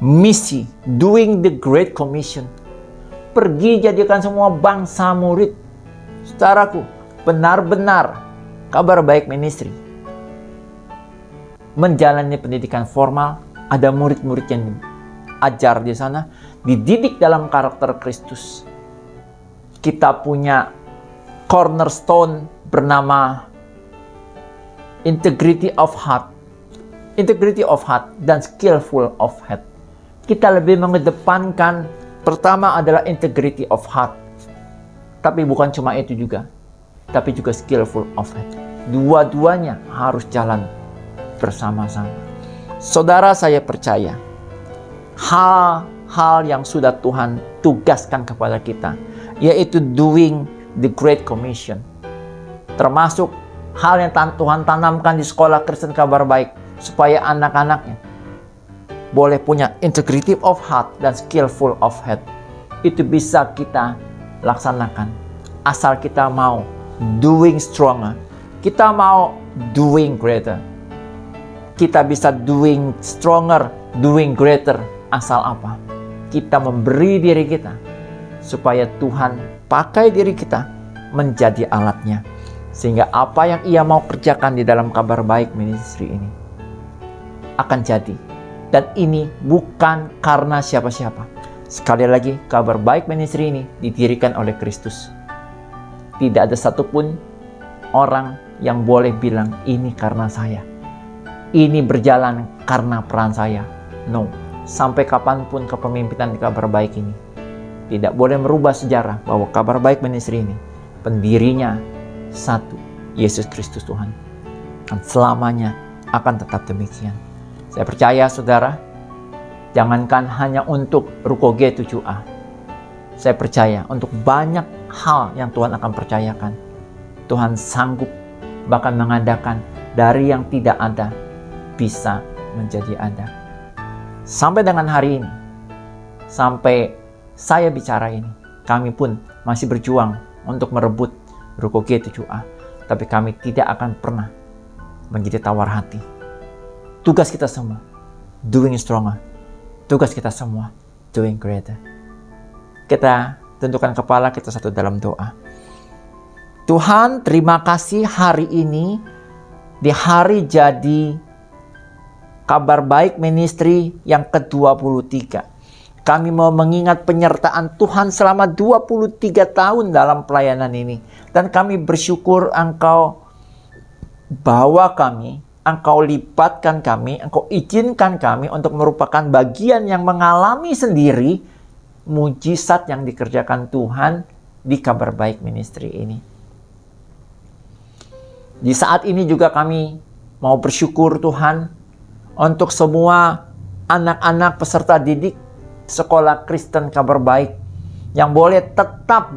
misi, doing the Great Commission. Pergi jadikan semua bangsa murid. Saudaraku, benar-benar Kabar Baik Ministry menjalani pendidikan formal. Ada murid-murid yang ajar di sana, dididik dalam karakter Kristus. Kita punya cornerstone bernama integrity of heart dan skillful of head. Kita lebih mengedepankan, pertama adalah integrity of heart. Tapi bukan cuma itu juga, tapi juga skillful of head. Dua-duanya harus jalan bersama-sama. Saudara, saya percaya hal-hal yang sudah Tuhan tugaskan kepada kita, yaitu doing the Great Commission, termasuk hal yang Tuhan tanamkan di sekolah Kristen Kabar Baik, supaya anak-anaknya boleh punya integrity of heart dan skillful of head. Itu bisa kita laksanakan asal kita mau doing stronger, kita mau doing greater. Kita bisa doing stronger, doing greater, asal apa? Kita memberi diri kita supaya Tuhan pakai diri kita menjadi alatnya, sehingga apa yang Ia mau kerjakan di dalam Kabar Baik Ministry ini akan jadi. Dan ini bukan karena siapa-siapa. Sekali lagi, Kabar Baik Ministry ini didirikan oleh Kristus. Tidak ada satupun orang yang boleh bilang ini karena saya, ini berjalan karena peran saya. No. Sampai kapanpun kepemimpinan di Kabar Baik ini tidak boleh merubah sejarah bahwa Kabar Baik Ministry ini pendirinya satu, Yesus Kristus Tuhan. Dan selamanya akan tetap demikian. Saya percaya, saudara, jangankan hanya untuk Ruko G7A. Saya percaya untuk banyak hal yang Tuhan akan percayakan. Tuhan sanggup bahkan mengadakan dari yang tidak ada bisa menjadi ada. Sampai dengan hari ini, sampai saya bicara ini, kami pun masih berjuang untuk merebut Ruko G7A. Tapi kami tidak akan pernah menjadi tawar hati. Tugas kita semua doing stronger. Tugas kita semua, doing greater. Kita tundukkan kepala, kita satu dalam doa. Tuhan, terima kasih hari ini, di hari jadi Kabar Baik Ministry yang ke-23. Kami mau mengingat penyertaan Tuhan selama 23 tahun dalam pelayanan ini. Dan kami bersyukur Engkau bawa kami, Engkau libatkan kami, Engkau izinkan kami untuk merupakan bagian yang mengalami sendiri mujizat yang dikerjakan Tuhan di Kabar Baik Ministry ini. Di saat ini juga kami mau bersyukur Tuhan untuk semua anak-anak peserta didik Sekolah Kristen Kabar Baik yang boleh tetap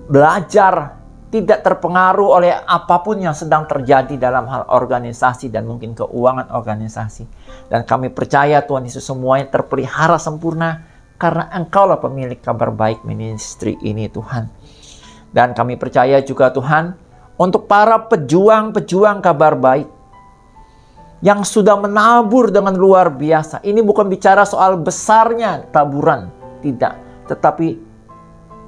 belajar, tidak terpengaruh oleh apapun yang sedang terjadi dalam hal organisasi dan mungkin keuangan organisasi. Dan kami percaya Tuhan Yesus semuanya terpelihara sempurna karena Engkaulah pemilik Kabar Baik Ministry ini Tuhan. Dan kami percaya juga Tuhan untuk para pejuang-pejuang Kabar Baik yang sudah menabur dengan luar biasa. Ini bukan bicara soal besarnya taburan, tidak. Tetapi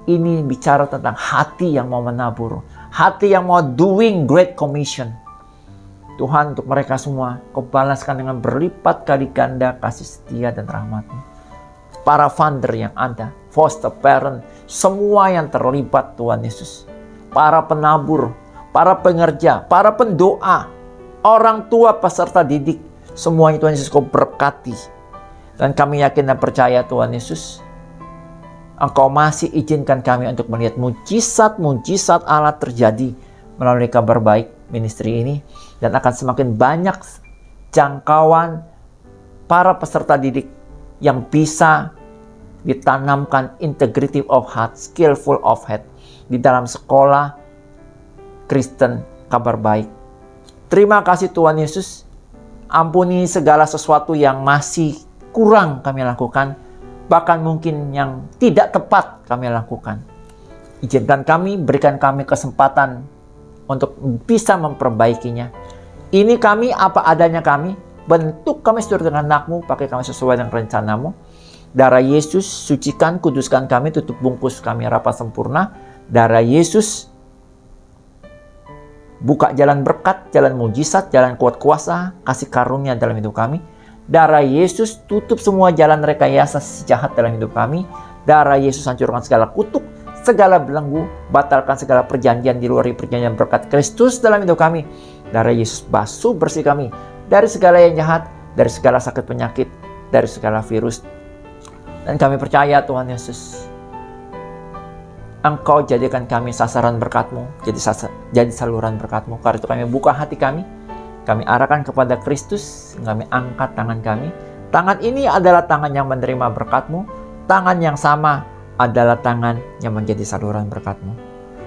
ini bicara tentang hati yang mau menabur, hati yang mau doing great commission. Tuhan, untuk mereka semua, Kau balaskan dengan berlipat kali ganda kasih setia dan rahmat-Mu. Para founder yang ada, foster parent, semua yang terlibat Tuhan Yesus. Para penabur, para pengerja, para pendoa, orang tua peserta didik, semuanya Tuhan Yesus Kau berkati. Dan kami yakin dan percaya Tuhan Yesus, Engkau masih izinkan kami untuk melihat mujizat-mujizat Allah terjadi melalui Kabar Baik Ministry ini. Dan akan semakin banyak jangkauan para peserta didik yang bisa ditanamkan integrity of heart, skillful of head di dalam sekolah Kristen Kabar Baik. Terima kasih Tuhan Yesus. Ampuni segala sesuatu yang masih kurang kami lakukan. Bahkan mungkin yang tidak tepat kami lakukan. Izinkan kami, berikan kami kesempatan untuk bisa memperbaikinya. Ini kami, apa adanya kami. Bentuk kami sesuai dengan anak-Mu, pakai kami sesuai dengan rencana-Mu. Darah Yesus, sucikan, kuduskan kami, tutup bungkus kami rapat sempurna. Darah Yesus, buka jalan berkat, jalan mujizat, jalan kuat kuasa, kasih karunia dalam hidup kami. Darah Yesus tutup semua jalan rekayasa si jahat dalam hidup kami. Darah Yesus hancurkan segala kutuk, segala belenggu, batalkan segala perjanjian di luar perjanjian berkat Kristus dalam hidup kami. Darah Yesus basuh bersih kami dari segala yang jahat, dari segala sakit penyakit, dari segala virus. Dan kami percaya Tuhan Yesus, Engkau jadikan kami sasaran berkat-Mu, jadi saluran berkat-Mu. Karena itu kami buka hati kami arahkan kepada Kristus, kami angkat tangan kami. Tangan ini adalah tangan yang menerima berkat-Mu, tangan yang sama adalah tangan yang menjadi saluran berkat-Mu.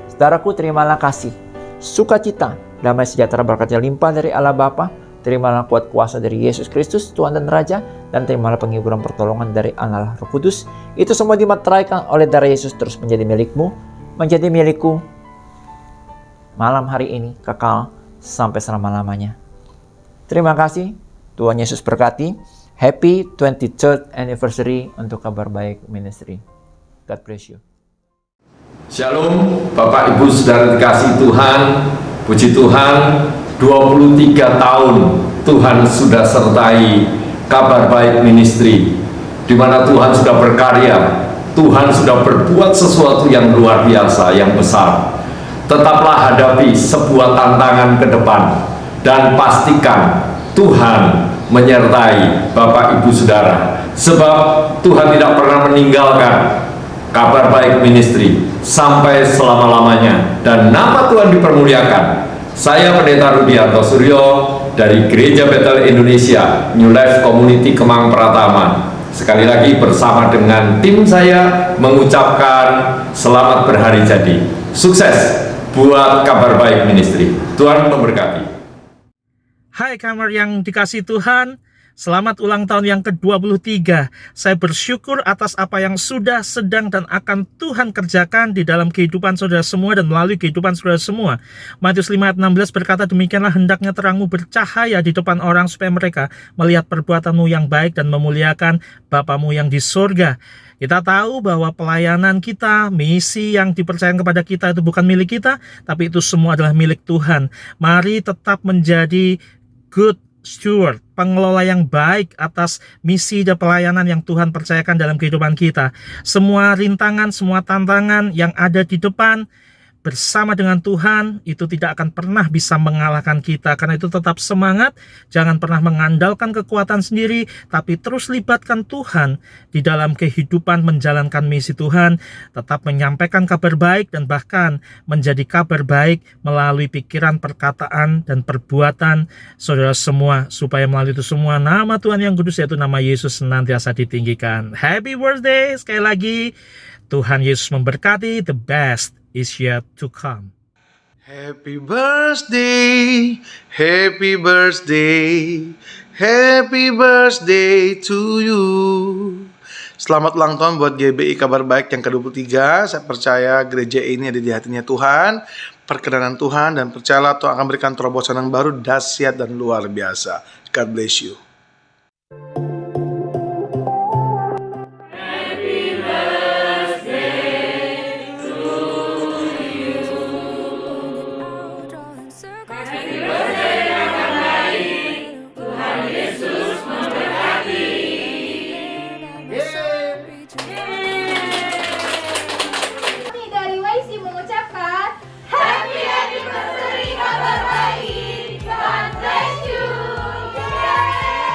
Saudaraku, terimalah kasih, sukacita, damai sejahtera berkat yang limpah dari Allah Bapa, terimalah kuat kuasa dari Yesus Kristus, Tuhan dan Raja, dan terimalah penghiburan pertolongan dari Allah Roh Kudus. Itu semua dimateraikan oleh darah Yesus terus menjadi milik-Mu, menjadi milikku malam hari ini, kekal sampai selama-lamanya. Terima kasih, Tuhan Yesus berkati. Happy 23rd anniversary untuk Kabar Baik Ministry. God bless you. Shalom, Bapak Ibu Saudara dikasih Tuhan, puji Tuhan, 23 tahun Tuhan sudah sertai Kabar Baik Ministry, di mana Tuhan sudah berkarya, Tuhan sudah berbuat sesuatu yang luar biasa, yang besar. Tetaplah hadapi sebuah tantangan ke depan, dan pastikan Tuhan menyertai Bapak Ibu Saudara, sebab Tuhan tidak pernah meninggalkan Kabar Baik Ministry sampai selama-lamanya, dan nama Tuhan dipermuliakan. Saya Pendeta Rudianto Suryo dari Gereja Betel Indonesia New Life Community Kemang Pratama, sekali lagi bersama dengan tim saya mengucapkan selamat berhari jadi. Sukses buat Kabar Baik Ministry. Tuhan memberkati. Hai kamar yang dikasih Tuhan, Selamat ulang tahun yang ke-23. Saya bersyukur atas apa yang sudah, sedang, dan akan Tuhan kerjakan di dalam kehidupan saudara semua dan melalui kehidupan saudara semua. Matius 5 ayat 16 berkata, demikianlah hendaknya terangmu bercahaya di depan orang supaya mereka melihat perbuatanmu yang baik dan memuliakan Bapamu yang di surga. Kita tahu bahwa pelayanan kita, misi yang dipercayakan kepada kita itu bukan milik kita, tapi itu semua adalah milik Tuhan. Mari tetap menjadi good steward, pengelola yang baik atas misi dan pelayanan yang Tuhan percayakan dalam kehidupan kita. Semua rintangan, semua tantangan yang ada di depan bersama dengan Tuhan itu tidak akan pernah bisa mengalahkan kita. Karena itu tetap semangat, jangan pernah mengandalkan kekuatan sendiri, tapi terus libatkan Tuhan di dalam kehidupan menjalankan misi Tuhan, tetap menyampaikan kabar baik dan bahkan menjadi kabar baik melalui pikiran, perkataan, dan perbuatan saudara semua, supaya melalui itu semua nama Tuhan yang kudus yaitu nama Yesus senantiasa ditinggikan. Happy birthday sekali lagi. Tuhan Yesus memberkati. The best is yet to come. Happy birthday, happy birthday, happy birthday to you. Selamat ulang tahun buat GBI Kabar Baik yang ke-23. Saya percaya gereja ini ada di hatinya Tuhan, perkenanan Tuhan, dan percayalah Tuhan akan berikan terobosan yang baru, dahsyat dan luar biasa. God bless you. Kami dari YC mengucapkan Happy Anniversary Kabar Baik. God bless you. Yeay.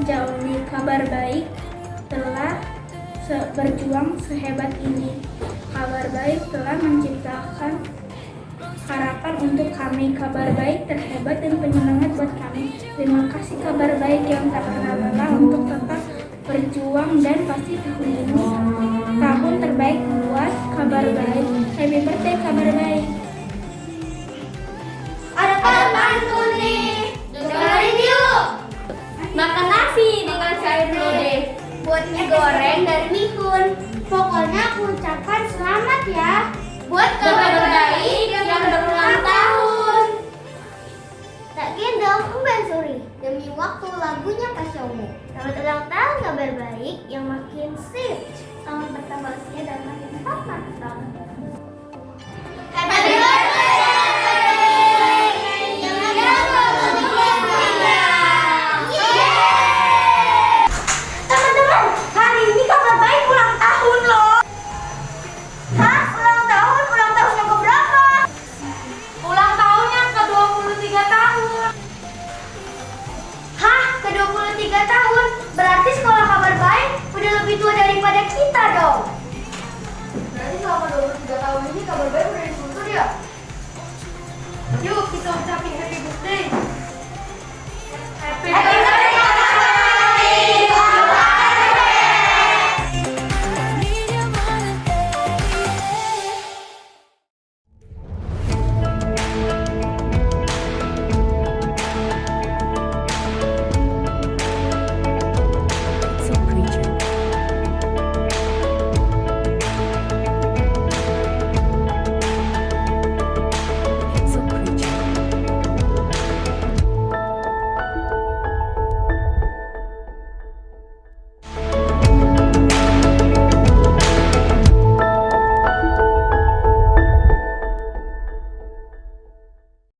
sejauh ini Kabar Baik telah berjuang sehebat ini. Kabar Baik telah menciptakan harapan untuk kami. Kabar Baik terhebat dan penyemangat buat kami. Terima kasih Kabar Baik yang tak pernah lelah untuk tetap berjuang, dan pasti tahun ini tahun terbaik buat Kabar Baik. Happy birthday Kabar Baik. Ada pantun nih, dengerin yuk. Makan nasi dengan sayur lodeh, buat mie goreng dari Mihun. Pokoknya aku ucapkan selamat ya buat Kabar Baik yang berulang tahun. Tak gendong Mbak Suri, demi waktu lagunya Pak Somo. Selamat ulang tahun Kabar Baik yang makin sip. Selamat bertambah usia dan makin sehat. Kabar